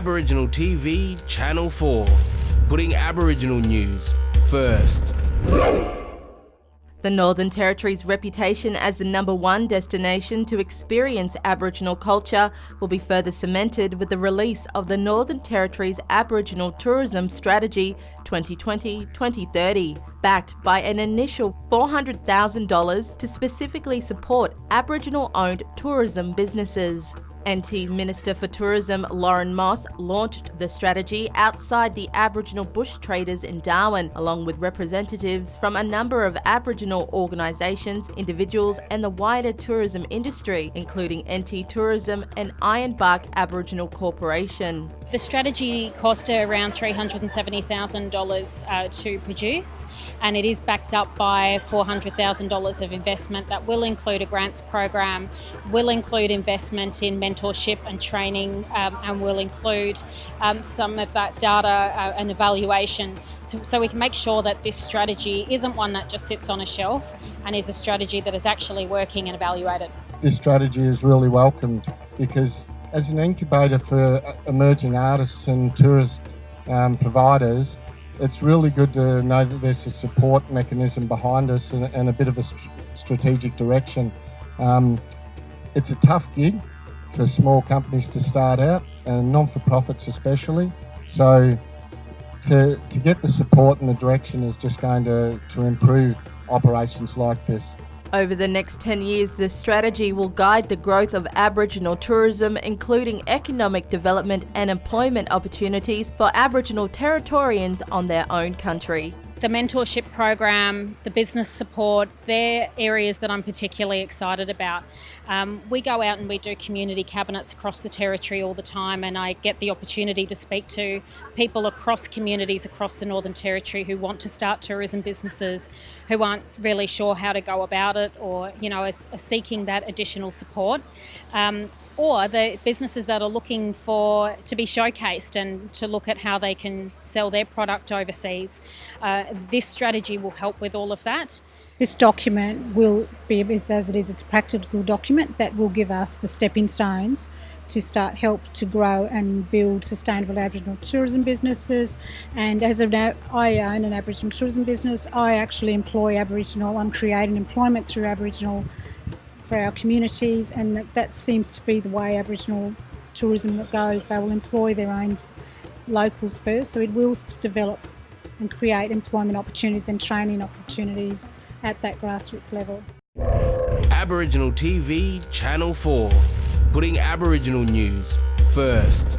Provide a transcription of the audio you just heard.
Aboriginal TV Channel 4, putting Aboriginal news first. The Northern Territory's reputation as the #1 destination to experience Aboriginal culture will be further cemented with the release of the Northern Territory's Aboriginal Tourism Strategy 2020-2030, backed by an initial $400,000 to specifically support Aboriginal-owned tourism businesses. NT Minister for Tourism Lauren Moss launched the strategy outside the Aboriginal Bush Traders in Darwin, along with representatives from a number of Aboriginal organisations, individuals and the wider tourism industry, including NT Tourism and Ironbark Aboriginal Corporation. The strategy cost around $370,000 to produce, and it is backed up by $400,000 of investment that will include a grants program, will include investment in mentorship and training, and will include some of that data and evaluation so we can make sure that this strategy isn't one that just sits on a shelf and is a strategy that is actually working and evaluated. This strategy is really welcomed because as an incubator for emerging artists and tourist providers, it's really good to know that there's a support mechanism behind us and a bit of a strategic direction. It's a tough gig for small companies to start out, and non-for-profits especially. So to get the support and the direction is just going to improve operations like this. Over the next 10 years, this strategy will guide the growth of Aboriginal tourism, including economic development and employment opportunities for Aboriginal Territorians on their own country. The mentorship program, the business support, they're areas that I'm particularly excited about. We go out and we do community cabinets across the Territory all the time, and I get the opportunity to speak to people across communities across the Northern Territory who want to start tourism businesses, who aren't really sure how to go about it, or are seeking that additional support. Or the businesses that are looking to be showcased and to look at how they can sell their product overseas. This strategy will help with all of that. This document will be, as it is, it's a practical document that will give us the stepping stones to help to grow and build sustainable Aboriginal tourism businesses. And as of now, I own an Aboriginal tourism business. I actually employ Aboriginal. I'm creating employment through Aboriginal for our communities, and that seems to be the way Aboriginal tourism goes. They will employ their own locals first, so it will develop and create employment opportunities and training opportunities at that grassroots level. Aboriginal TV Channel 4, putting Aboriginal news first.